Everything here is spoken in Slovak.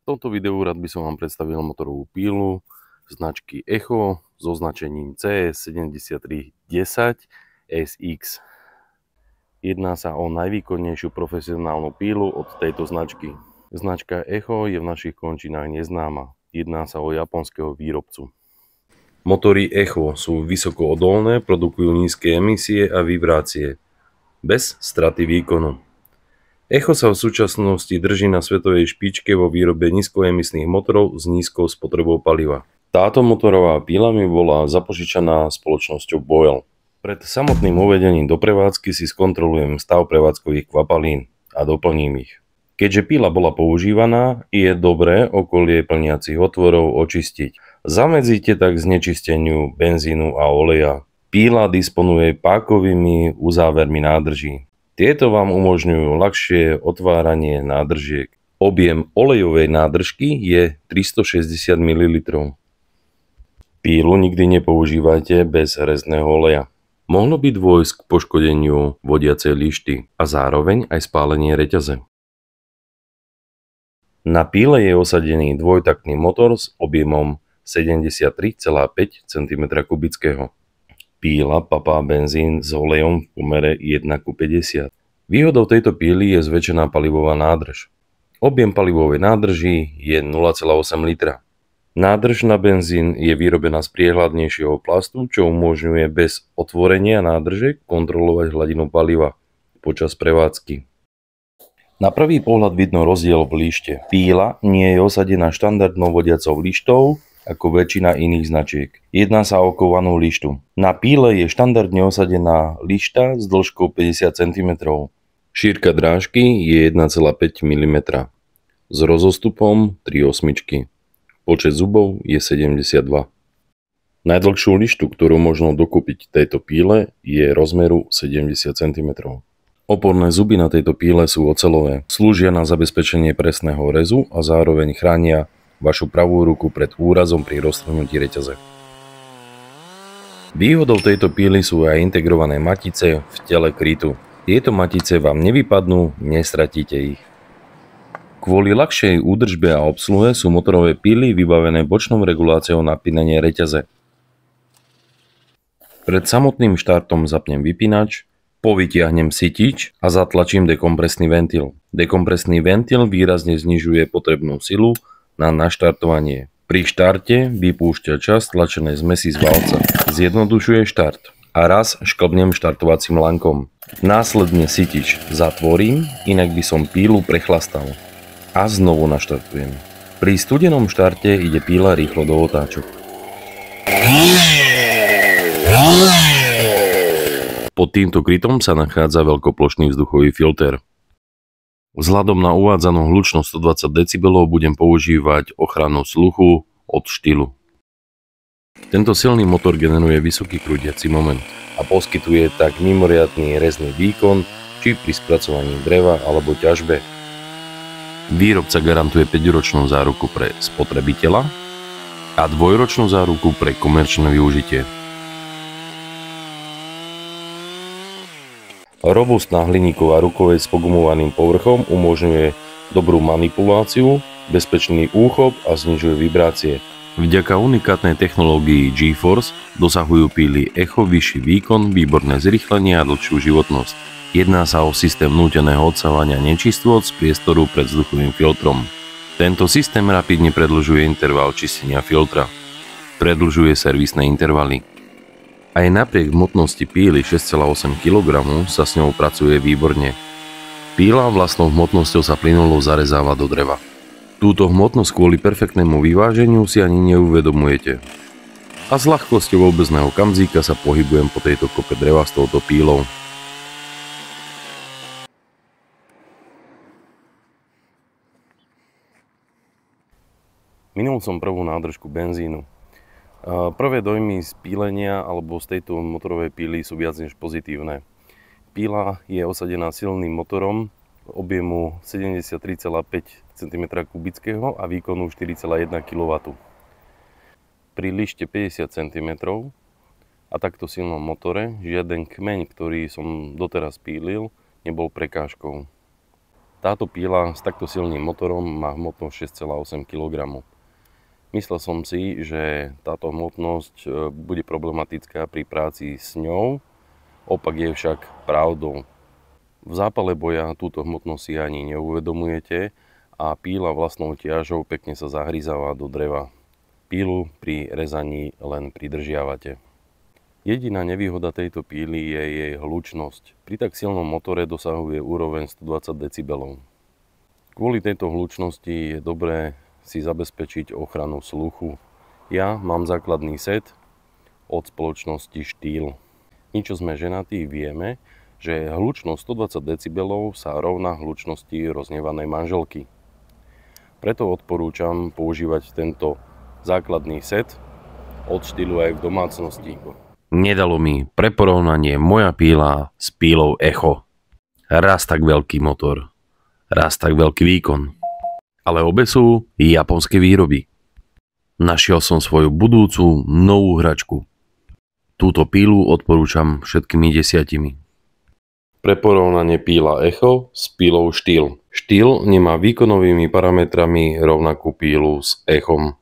V tomto videu rád by som vám predstavil motorovú pílu značky Echo s označením CS7310 SX. Jedná sa o najvýkonnejšiu profesionálnu pílu od tejto značky. Značka Echo je v našich končinách neznáma. Jedná sa o japonského výrobcu. Motory Echo sú vysoko odolné, produkujú nízke emisie a vibrácie, bez straty výkonu. Echo sa v súčasnosti drží na svetovej špičke vo výrobe nízkoemisných motorov s nízkou spotrebou paliva. Táto motorová píla mi bola zapožičaná spoločnosťou Boyle. Pred samotným uvedením do prevádzky si skontrolujem stav prevádzkových kvapalín a doplním ich. Keďže píla bola používaná, je dobré okolie plniacich otvorov očistiť. Zamedzíte tak znečisteniu benzínu a oleja. Píla disponuje pákovými uzávermi nádrží. Tieto vám umožňujú ľahšie otváranie nádržiek. Objem olejovej nádržky je 360 ml. Pílu nikdy nepoužívajte bez rezného oleja. Mohlo by dôjsť k poškodeniu vodiacej lišty a zároveň aj spálenie reťaze. Na píle je osadený dvojtaktný motor s objemom 73,5 cm3. Píla papá benzín s olejom v pomere 1:50. Výhodou tejto píly je zväčšená palivová nádrž. Objem palivovej nádrží je 0,8 litra. Nádrž na benzín je vyrobená z priehľadnejšieho plastu, čo umožňuje bez otvorenia nádrže kontrolovať hladinu paliva počas prevádzky. Na prvý pohľad vidno rozdiel v lište. Píla nie je osadená štandardnou vodiacou lištou, ako väčšina iných značiek. Jedná sa o kovanú lištu. Na píle je štandardne osadená lišta s dĺžkou 50 cm. Šírka drážky je 1,5 mm. S rozostupom 3/8. Počet zubov je 72. Najdlhšiu lištu, ktorú možno dokúpiť tejto píle, je rozmeru 70 cm. Oporné zuby na tejto píle sú oceľové. Slúžia na zabezpečenie presného rezu a zároveň chránia vašu pravú ruku pred úrazom pri roztrhnutí reťaze. Výhodou tejto píly sú aj integrované matice v tele krytu. Tieto matice vám nevypadnú, nestratíte ich. Kvôli ľahšej údržbe a obsluhe sú motorové píly vybavené bočnou reguláciou napínania reťaze. Pred samotným štartom zapnem vypínač, povytiahnem sytič a zatlačím dekompresný ventil. Dekompresný ventil výrazne znižuje potrebnú silu na naštartovanie. Pri štarte vypúšťa časť tlačenej zmesi z valca. Zjednodušuje štart a raz šklbnem štartovacím lankom. Následne sytič zatvorím, inak by som pílu prechlastal. A znovu naštartujem. Pri studenom štarte ide píla rýchlo do otáčok. Pod týmto krytom sa nachádza veľkoplošný vzduchový filter. Vzhľadom na uvádzanú hlučnosť 120 dB budem používať ochranu sluchu od štýlu. Tento silný motor generuje vysoký krútiaci moment a poskytuje tak mimoriadny rezný výkon či pri spracovaní dreva alebo ťažbe. Výrobca garantuje 5-ročnú záruku pre spotrebiteľa a 2-ročnú záruku pre komerčné využitie. Robustná hliníková rukoveď s pogumovaným povrchom umožňuje dobrú manipuláciu, bezpečný úchop a znižuje vibrácie. Vďaka unikátnej technológii G-Force dosahujú píly Echo vyšší výkon, výborné zrýchlenie a dlhšiu životnosť. Jedná sa o systém núteného odsávania nečistôt z priestoru pred vzduchovým filtrom. Tento systém rapidne predĺžuje interval čistenia filtra. Predĺžuje servisné intervaly. Aj napriek hmotnosti píly 6,8 kg sa s ňou pracuje výborne. Píla vlastnou hmotnosťou sa plynulo zarezáva do dreva. Túto hmotnosť kvôli perfektnému vyváženiu si ani neuvedomujete. A s ľahkosťou obezného kamzíka sa pohybujem po tejto kope dreva s touto pílou. Minul som prvú nádržku benzínu. Prvé dojmy z pílenia alebo z tejto motorovej píly sú viac než pozitívne. Píla je osadená silným motorom objemu 73,5 cm3 a výkonu 4,1 kW. Pri lište 50 cm a takto silnom motore žiaden kmeň, ktorý som doteraz pílil, nebol prekážkou. Táto píla s takto silným motorom má hmotnosť 6,8 kg. Myslel som si, že táto hmotnosť bude problematická pri práci s ňou, opak je však pravdou. V zápale boja túto hmotnosť si ani neuvedomujete a píla vlastnou ťažou pekne sa zahryzáva do dreva. Pílu pri rezaní len pridržiavate. Jediná nevýhoda tejto píly je jej hlučnosť. Pri tak silnom motore dosahuje úroveň 120 dB. Kvôli tejto hlučnosti je dobré si zabezpečiť ochranu sluchu. Ja mám základný set od spoločnosti Štýl. My, čo sme ženatí, vieme, že hlučnosť 120 dB sa rovná hlučnosti rozhnevanej manželky. Preto odporúčam používať tento základný set od Štýlu aj v domácnosti. Nedalo mi pre porovnanie moja píla s pílou Echo. Raz tak veľký motor, raz tak veľký výkon. Ale obe sú japonské výroby. Našiel som svoju budúcu novú hračku. Túto pílu odporúčam všetkými 10. Pre porovnanie píla Echo s pílou Štýl. Štýl nemá výkonovými parametrami rovnakú pílu s Echom.